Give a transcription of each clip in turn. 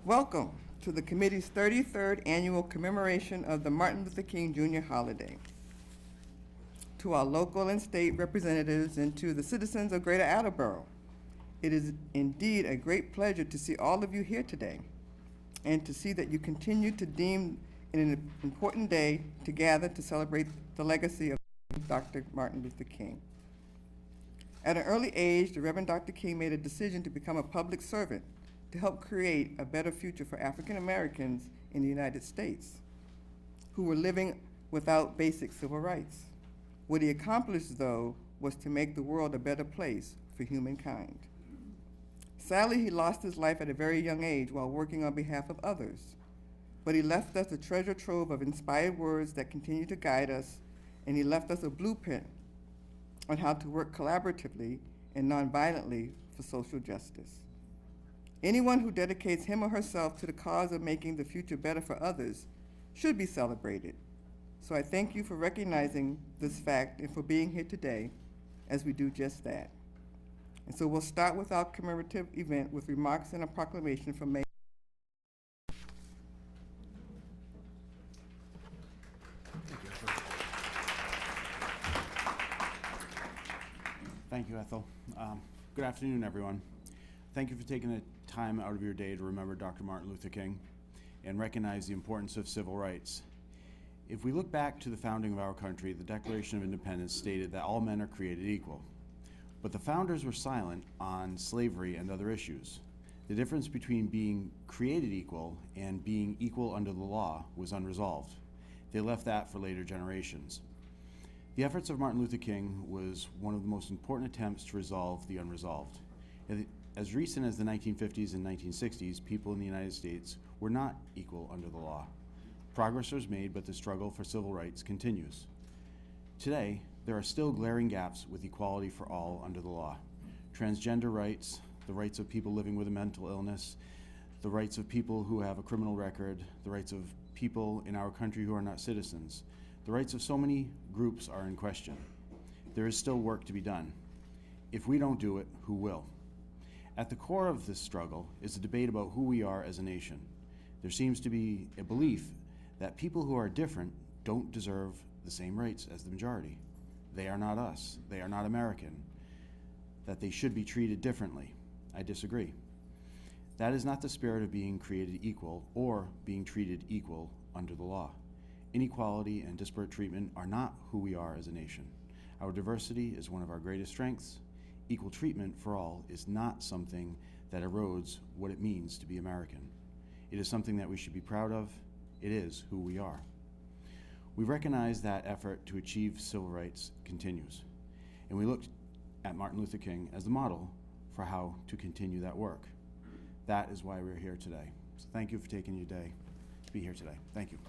Welcome to the committee's 33rd annual commemoration of the Martin Luther King Jr. holiday. To our local and state representatives and to the citizens of Greater Attleboro, it is indeed a great pleasure to see all of you here today and to see that you continue to deem it an important day to gather to celebrate the legacy of Dr. Martin Luther King. At an early age, the Reverend Dr. King made a decision to become a public servant to help create a better future for African Americans in the United States who were living without basic civil rights. What he accomplished, though, was to make the world a better place for humankind. Sadly, he lost his life at a very young age while working on behalf of others, but he left us a treasure trove of inspired words that continue to guide us, and he left us a blueprint on how to work collaboratively and nonviolently for social justice. Anyone who dedicates him or herself to the cause of making the future better for others should be celebrated. So I thank you for recognizing this fact and for being here today as we do just that. And so we'll start with our commemorative event with remarks and a proclamation from Mayor. Thank you, Ethel. Good afternoon, everyone. Thank you for taking the time out of your day to remember Dr. Martin Luther King and recognize the importance of civil rights. If we look back to the founding of our country, the Declaration of Independence stated that all men are created equal. But the founders were silent on slavery and other issues. The difference between being created equal and being equal under the law was unresolved. They left that for later generations. The efforts of Martin Luther King was one of the most important attempts to resolve the unresolved. As recent as the 1950s and 1960s, people in the United States were not equal under the law. Progress was made, but the struggle for civil rights continues. Today, there are still glaring gaps with equality for all under the law. Transgender rights, the rights of people living with a mental illness, the rights of people who have a criminal record, the rights of people in our country who are not citizens. The rights of so many groups are in question. There is still work to be done. If we don't do it, who will? At the core of this struggle is a debate about who we are as a nation. There seems to be a belief that people who are different don't deserve the same rights as the majority. They are not us. They are not American. That they should be treated differently. I disagree. That is not the spirit of being created equal or being treated equal under the law. Inequality and disparate treatment are not who we are as a nation. Our diversity is one of our greatest strengths. Equal treatment for all is not something that erodes what it means to be American. It is something that we should be proud of. It is who we are. We recognize that effort to achieve civil rights continues, and we look at Martin Luther King as the model for how to continue that work. That is why we're here today. So thank you for taking your day to be here today. Thank you.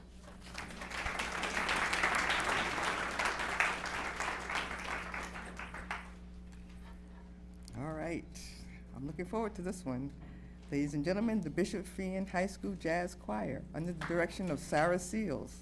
All right, I'm looking forward to this one. Ladies and gentlemen, the Bishop Feehan High School Jazz Choir, under the direction of Sarah Seals.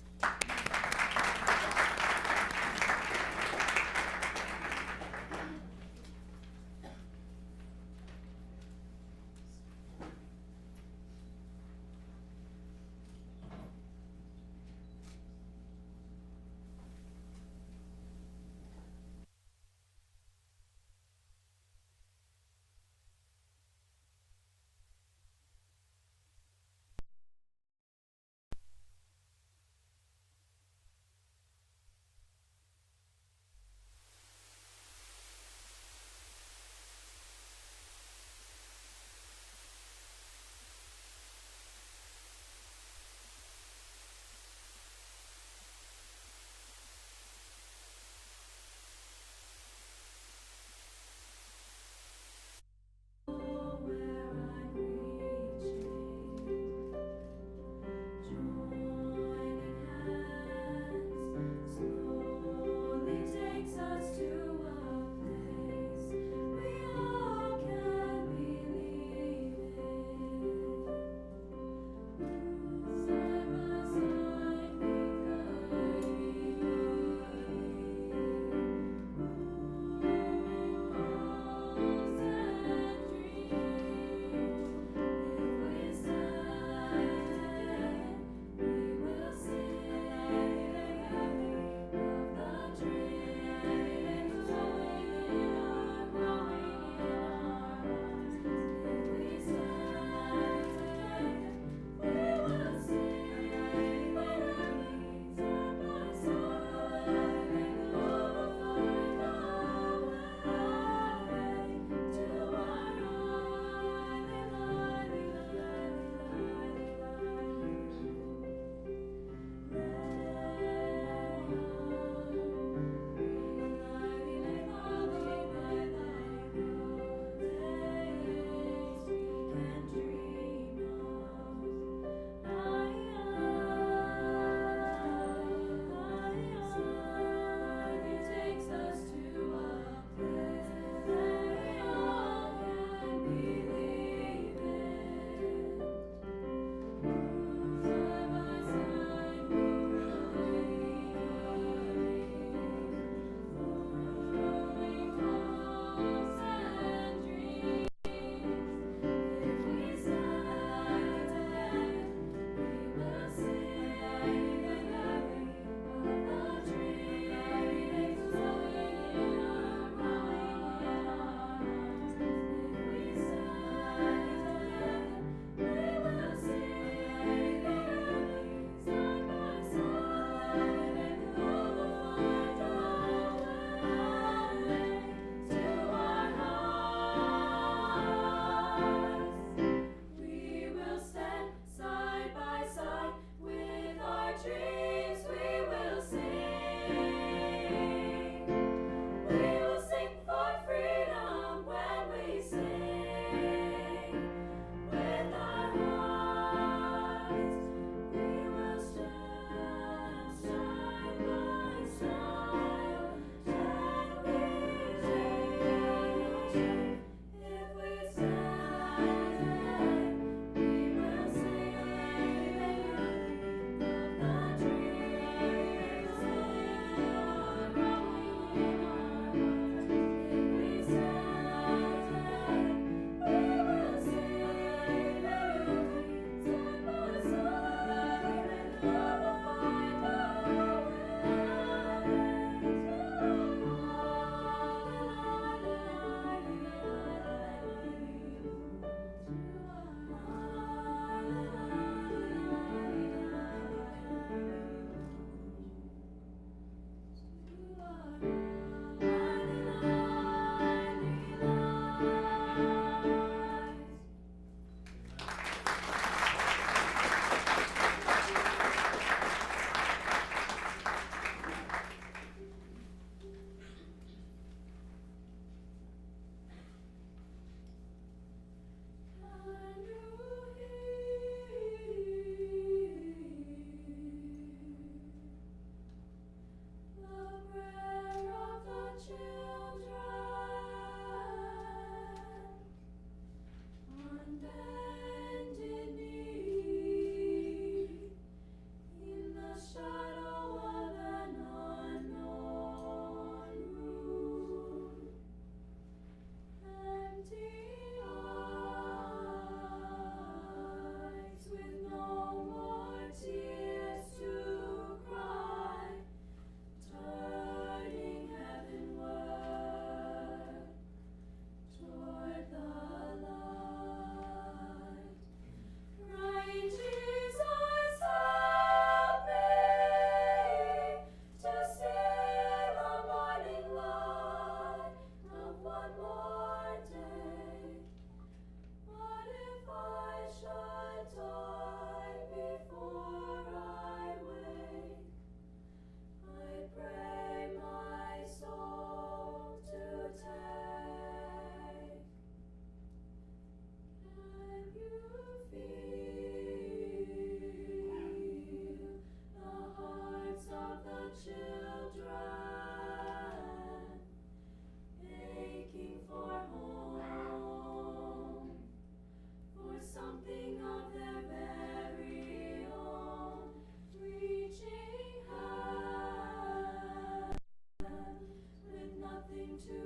nothing to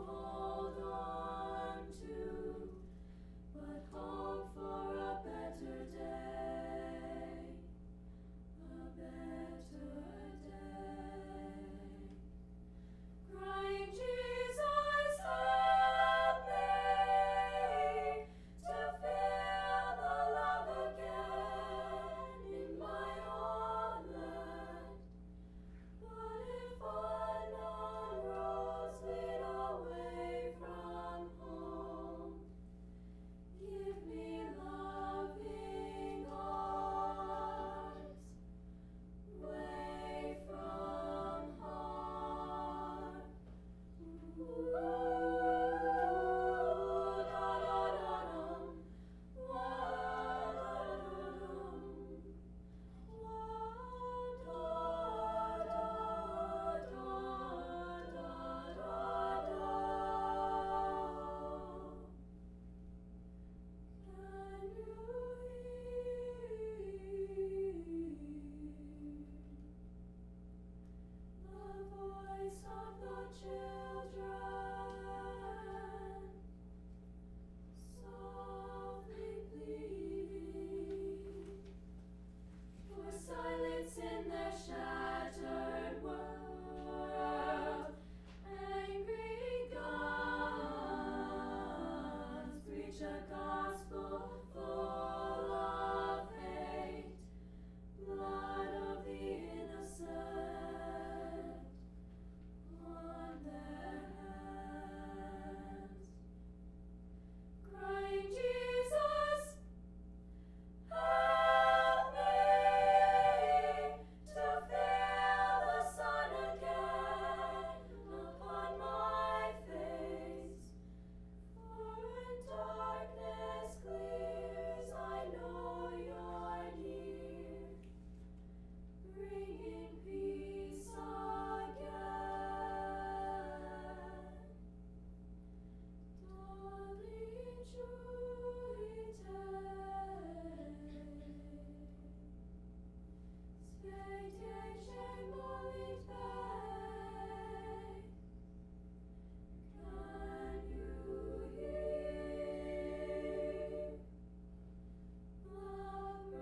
hold on to, but hope for a better day, a better day. Crying, Jesus, help me to feel the love again in my own land. But if unknown roads lead away from home, give me loving arms way from harm. The voice of the children softly pleading for silence in their shattered world. Angry guns preach a gospel full of hate, blood of the innocent on their hands. Crying, Jesus, help me to feel the sun again upon my face. For when darkness clears, I know you're near, bringing peace again. Dolly Juite, Spectate molit Can you hear the prayer of the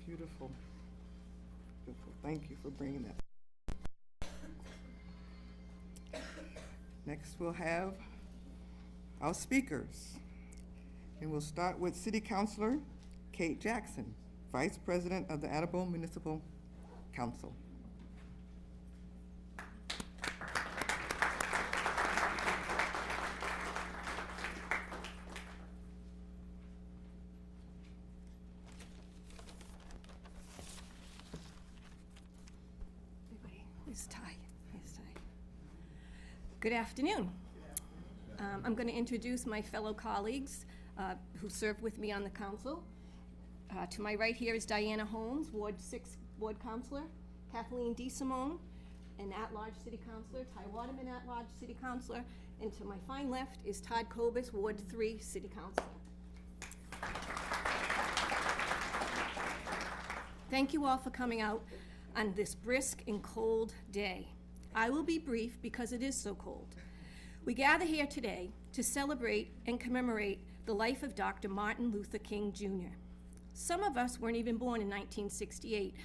Beautiful. Beautiful. Thank you for bringing that. Next, we'll have our speakers. And we'll start with City Councilor Kate Jackson, Vice President of the Attleboro Municipal Council. Everybody, where's Ty? Where's Ty? Good afternoon. I'm going to introduce my fellow colleagues who serve with me on the council. To my right here is Diana Holmes, Ward 6 Ward Councilor, Kathleen DeSimone, an at-large City Councilor, Ty Waterman, at-large City Councilor, and to my fine left is Todd Kobus, Ward 3 City Councilor. Thank you all for coming out on this brisk and cold day. I will be brief because it is so cold. We gather here today to celebrate and commemorate the life of Dr. Martin Luther King Jr. Some of us weren't even born in 1968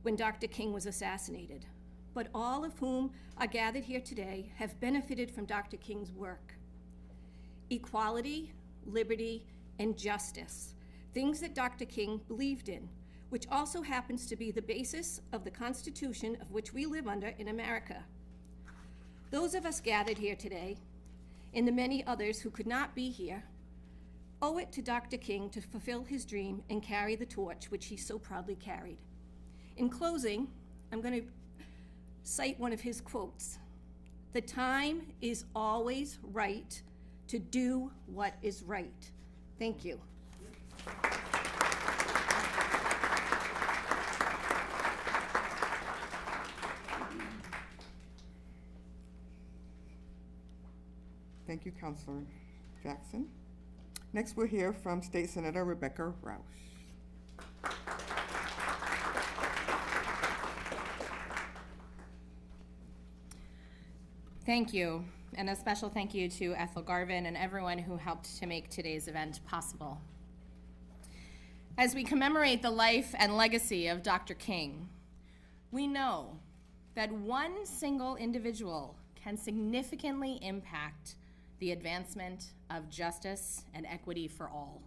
when Dr. King was assassinated, but all of whom are gathered here today have benefited from Dr. King's work. Equality, liberty, and justice, things that Dr. King believed in, which also happens to be the basis of the Constitution of which we live under in America. Those of us gathered here today, and the many others who could not be here, owe it to Dr. King to fulfill his dream and carry the torch which he so proudly carried. In closing, I'm going to cite one of his quotes. "The time is always right to do what is right." Thank you. Thank you, Councilor Jackson. Next, we'll hear from State Senator Rebecca Roush. Thank you, and a special thank you to Ethel Garvin and everyone who helped to make today's event possible. As we commemorate the life and legacy of Dr. King, we know that one single individual can significantly impact the advancement of justice and equity for all.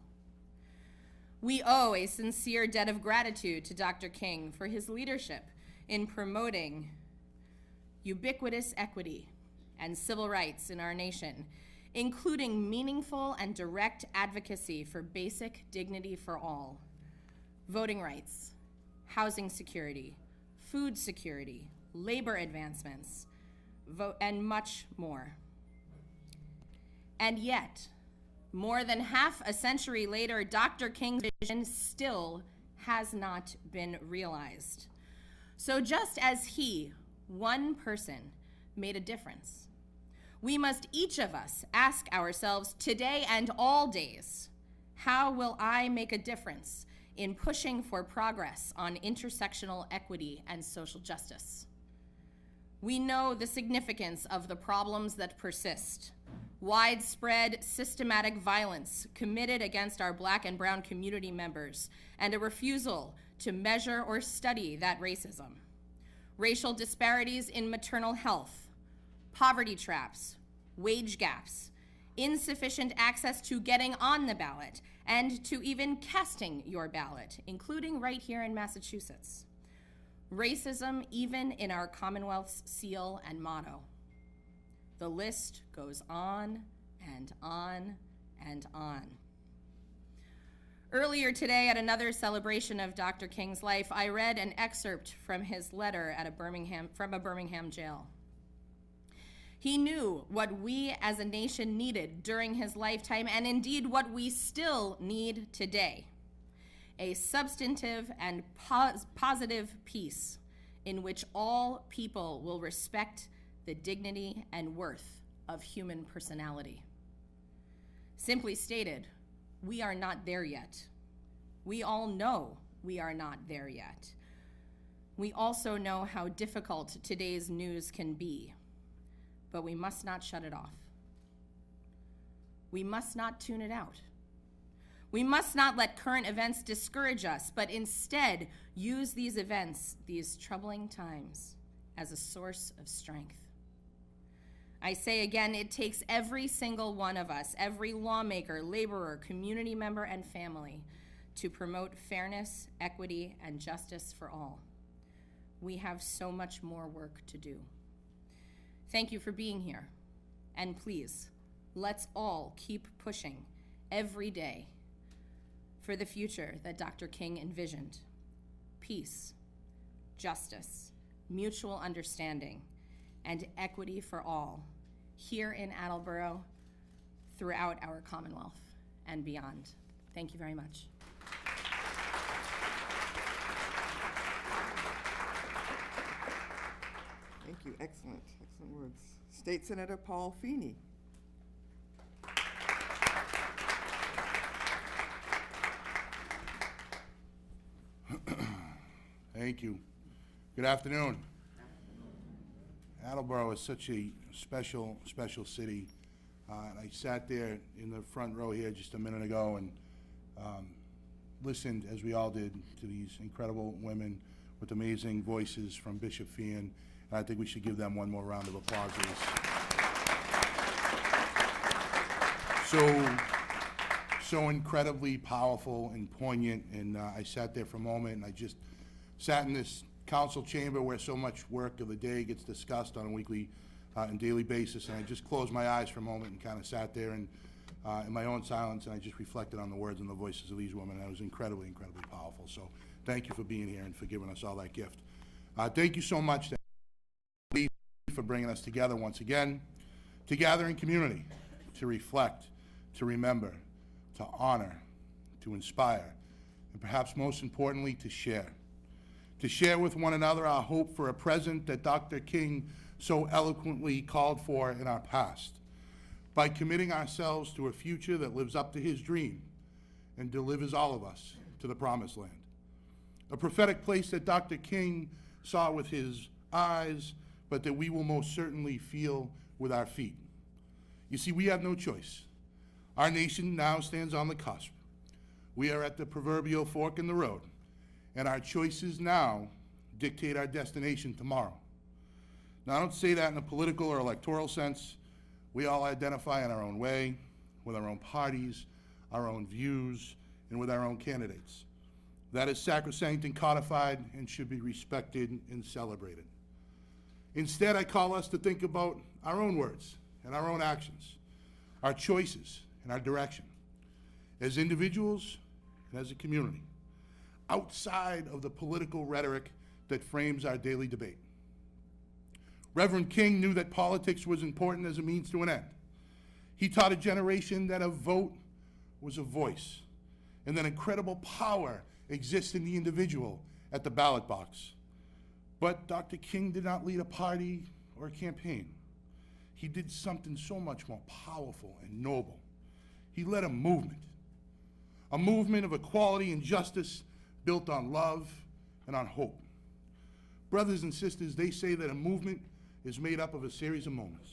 We owe a sincere debt of gratitude to Dr. King for his leadership in promoting ubiquitous equity and civil rights in our nation, including meaningful and direct advocacy for basic dignity for all, voting rights, housing security, food security, labor advancements, and much more. And yet, more than half a century later, Dr. King's vision still has not been realized. So just as he, one person, made a difference, we must each of us ask ourselves today and all days, how will I make a difference in pushing for progress on intersectional equity and social justice? We know the significance of the problems that persist: widespread systematic violence committed against our Black and brown community members, and a refusal to measure or study that racism. Racial disparities in maternal health, poverty traps, wage gaps, insufficient access to getting on the ballot, and to even casting your ballot, including right here in Massachusetts. Racism even in our Commonwealth's seal and motto. The list goes on and on and on. Earlier today, at another celebration of Dr. King's life, I read an excerpt from his letter from a Birmingham jail. He knew what we as a nation needed during his lifetime, and indeed what we still need today: a substantive and positive peace in which all people will respect the dignity and worth of human personality. Simply stated, we are not there yet. We all know we are not there yet. We also know how difficult today's news can be, but we must not shut it off. We must not tune it out. We must not let current events discourage us, but instead use these events, these troubling times, as a source of strength. I say again, it takes every single one of us, every lawmaker, laborer, community member, and family to promote fairness, equity, and justice for all. We have so much more work to do. Thank you for being here. And please, let's all keep pushing every day for the future that Dr. King envisioned: peace, justice, mutual understanding, and equity for all here in Attleboro, throughout our Commonwealth, and beyond. Thank you very much. Thank you. Excellent. Excellent words. State Senator Paul Feeney. Thank you. Good afternoon. Attleboro is such a special city. And I sat there in the front row here just a minute ago and listened, as we all did, to these incredible women with amazing voices from Bishop Fian. And I think we should give them one more round of applause. So incredibly powerful and poignant. And I sat there for a moment, and I just sat in this council chamber where so much work of the day gets discussed on a weekly and daily basis, and I just closed my eyes for a moment and kind of sat there and in my own silence, and I just reflected on the words and the voices of these women, and it was incredibly powerful. So thank you for being here and for giving us all that gift. Thank you so much for bringing us together once again, to gather in community, to reflect, to remember, to honor, to inspire, and perhaps most importantly, to share. To share with one another our hope for a present that Dr. King so eloquently called for in our past. by committing ourselves to a future that lives up to his dream and delivers all of us to the promised land. A prophetic place that Dr. King saw with his eyes, but that we will most certainly feel with our feet. You see, we have no choice. Our nation now stands on the cusp. We are at the proverbial fork in the road, and our choices now dictate our destination tomorrow. Now, I don't say that in a political or electoral sense. We all identify in our own way, with our own parties, our own views, and with our own candidates. That is sacrosanct and codified and should be respected and celebrated. Instead, I call us to think about our own words and our own actions, our choices and our direction, as individuals and as a community, outside of the political rhetoric that frames our daily debate. Reverend King knew that politics was important as a means to an end. He taught a generation that a vote was a voice, and that incredible power exists in the individual at the ballot box. But Dr. King did not lead a party or a campaign. He did something so much more powerful and noble. He led a movement of equality and justice built on love and on hope. Brothers and sisters, they say that a movement is made up of a series of moments.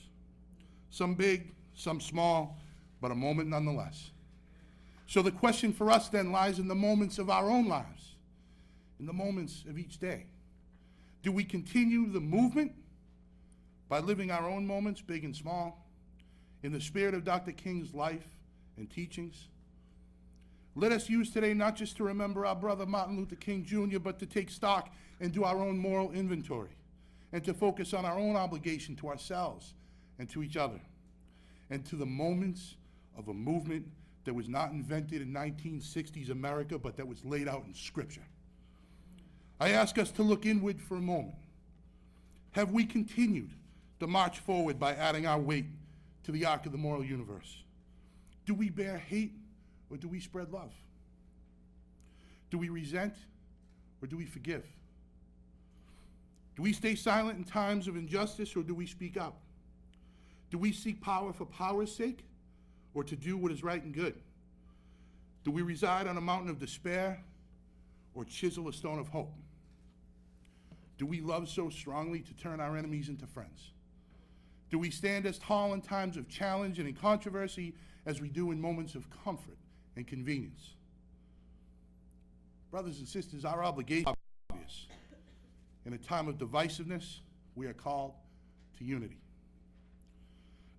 Some big, some small, but a moment nonetheless. So the question for us then lies in the moments of our own lives, in the moments of each day. Do we continue the movement by living our own moments, big and small, in the spirit of Dr. King's life and teachings? Let us use today not just to remember our brother Martin Luther King Jr., but to take stock and do our own moral inventory, and to focus on our own obligation to ourselves and to each other, and to the moments of a movement that was not invented in 1960s America, but that was laid out in Scripture. I ask us to look inward for a moment. Have we continued to march forward by adding our weight to the arc of the moral universe? Do we bear hate or do we spread love? Do we resent or do we forgive? Do we stay silent in times of injustice or do we speak up? Do we seek power for power's sake or to do what is right and good? Do we reside on a mountain of despair or chisel a stone of hope? Do we love so strongly to turn our enemies into friends? Do we stand as tall in times of challenge and in controversy as we do in moments of comfort and convenience? Brothers and sisters, our obligation is obvious. In a time of divisiveness, we are called to unity.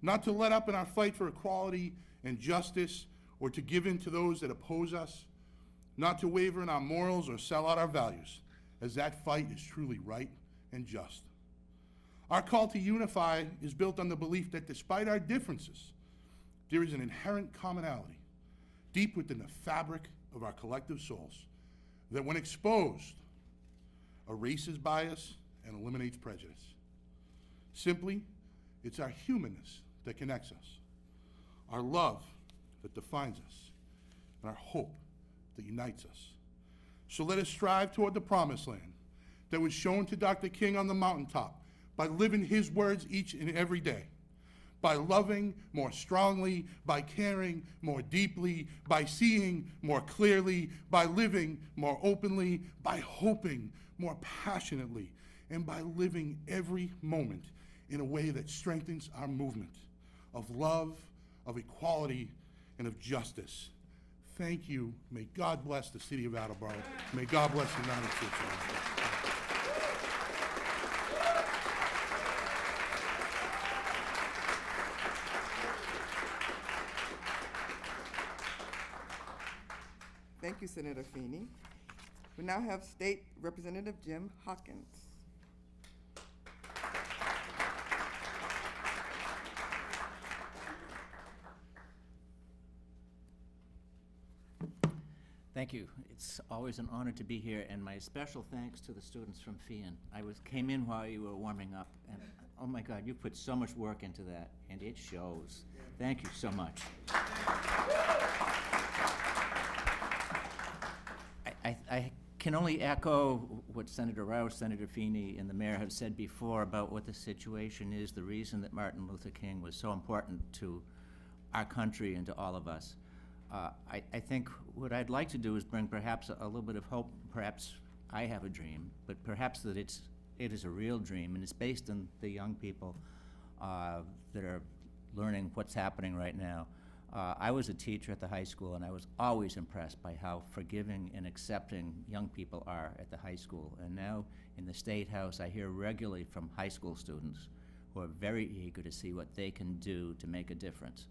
Not to let up in our fight for equality and justice or to give in to those that oppose us, not to waver in our morals or sell out our values, as that fight is truly right and just. Our call to unify is built on the belief that despite our differences, there is an inherent commonality deep within the fabric of our collective souls that when exposed, erases bias and eliminates prejudice. Simply, it's our humanness that connects us, our love that defines us, and our hope that unites us. So let us strive toward the promised land that was shown to Dr. King on the mountaintop by living his words each and every day, by loving more strongly, by caring more deeply, by seeing more clearly, by living more openly, by hoping more passionately, and by living every moment in a way that strengthens our movement of love, of equality, and of justice. Thank you. May God bless the city of Attleboro. May God bless the United States of America. Thank you, Senator Feeney. We now have State Representative Jim Hawkins. Thank you. It's always an honor to be here, and my special thanks to the students from FIAN. Came in while you were warming up, and oh my God, you put so much work into that, and it shows. Thank you so much. I can only echo what Senator Rouse, Senator Feeney, and the mayor have said before about what the situation is, the reason that Martin Luther King was so important to our country and to all of us. I think what I'd like to do is bring perhaps a little bit of hope. Perhaps I have a dream, but perhaps that it is a real dream, and it's based on the young people that are learning what's happening right now. I was a teacher at the high school, and I was always impressed by how forgiving and accepting young people are at the high school. And now in the State House, I hear regularly from high school students who are very eager to see what they can do to make a difference.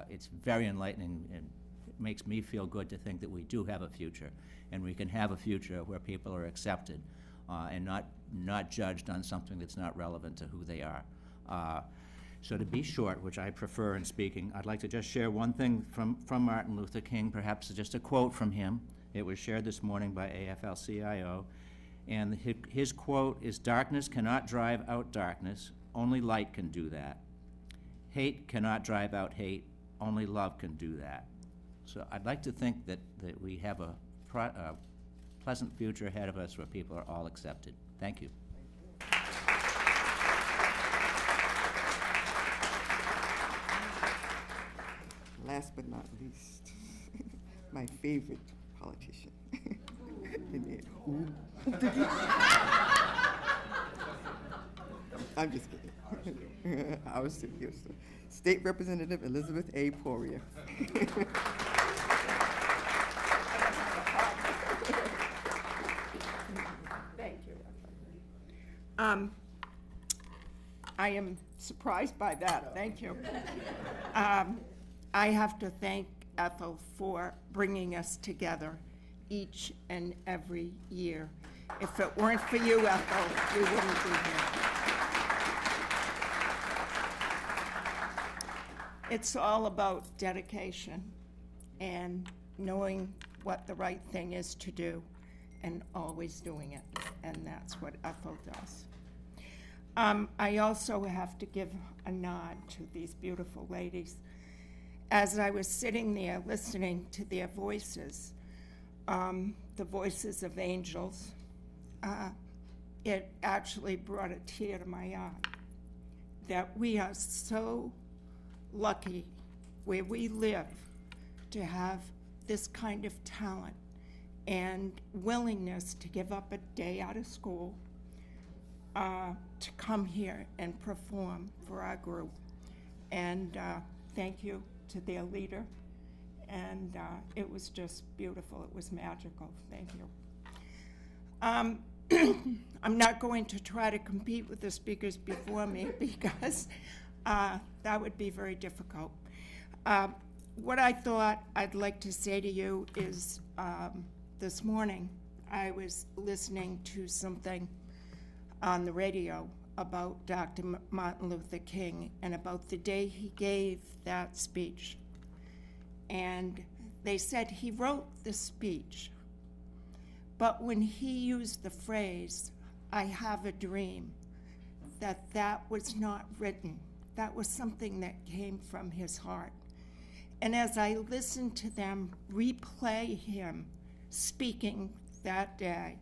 It's very enlightening, and it makes me feel good to think that we do have a future, and we can have a future where people are accepted and not judged on something that's not relevant to who they are. So to be short, which I prefer in speaking, I'd like to just share one thing from Martin Luther King, perhaps just a quote from him. It was shared this morning by AFL-CIO, and his quote is, "Darkness cannot drive out darkness, only light can do that. Hate cannot drive out hate, only love can do that." So I'd like to think that we have a pleasant future ahead of us where people are all accepted. Thank you. Last but not least, my favorite politician. I'm just kidding. I was serious. State Representative Elizabeth A. Poirier. Thank you. I am surprised by that, thank you. I have to thank Ethel for bringing us together each and every year. If it weren't for you, Ethel, we wouldn't be here. It's all about dedication and knowing what the right thing is to do and always doing it, and that's what Ethel does. I also have to give a nod to these beautiful ladies. As I was sitting there listening to their voices, the voices of angels, it actually brought a tear to my eye that we are so lucky where we live to have this kind of talent and willingness to give up a day out of school to come here and perform for our group. And thank you to their leader. And it was just beautiful. It was magical. Thank you. I'm not going to try to compete with the speakers before me because that would be very difficult. What I thought I'd like to say to you is this morning I was listening to something on the radio about Dr. Martin Luther King and about the day he gave that speech. And they said he wrote the speech, but when he used the phrase, "I have a dream," that was not written. That was something that came from his heart. And as I listened to them replay him speaking that day,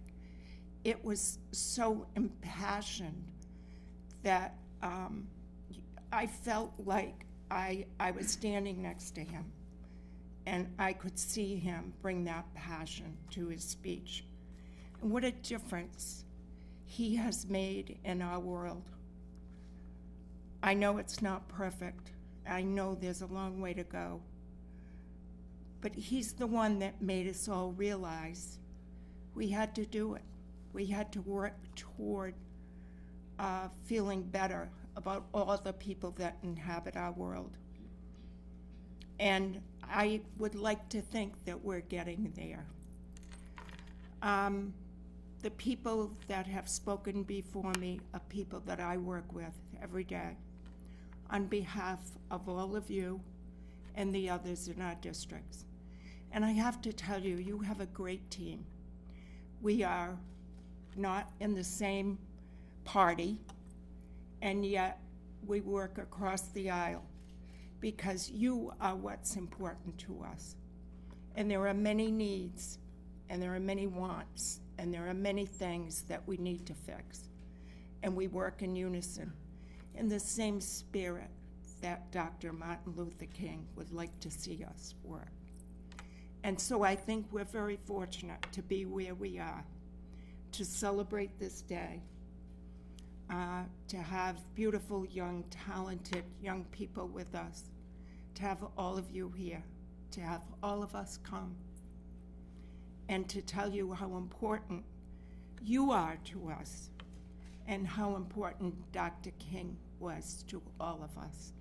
it was so impassioned that I felt like I was standing next to him, and I could see him bring that passion to his speech. And what a difference he has made in our world. I know it's not perfect. I know there's a long way to go. But he's the one that made us all realize we had to do it. We had to work toward feeling better about all the people that inhabit our world. And I would like to think that we're getting there. The people that have spoken before me are people that I work with every day on behalf of all of you and the others in our districts. And I have to tell you, you have a great team. We are not in the same party, and yet we work across the aisle because you are what's important to us. And there are many needs, and there are many wants, and there are many things that we need to fix. And we work in unison, in the same spirit that Dr. Martin Luther King would like to see us work. And so I think we're very fortunate to be where we are, to celebrate this day, to have beautiful, young, talented young people with us, to have all of you here, to have all of us come, and to tell you how important you are to us and how important Dr. King was to all of us,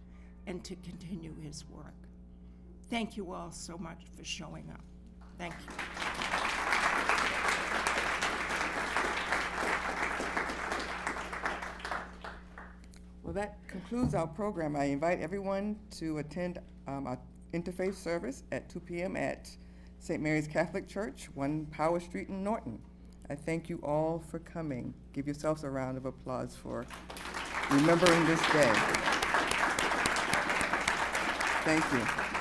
and to continue his work. Thank you all so much for showing up. Thank you. Well, that concludes our program. I invite everyone to attend our interfaith service at 2 p.m. at St. Mary's Catholic Church, 1 Power Street in Norton. I thank you all for coming. Give yourselves a round of applause for remembering this day. Thank you.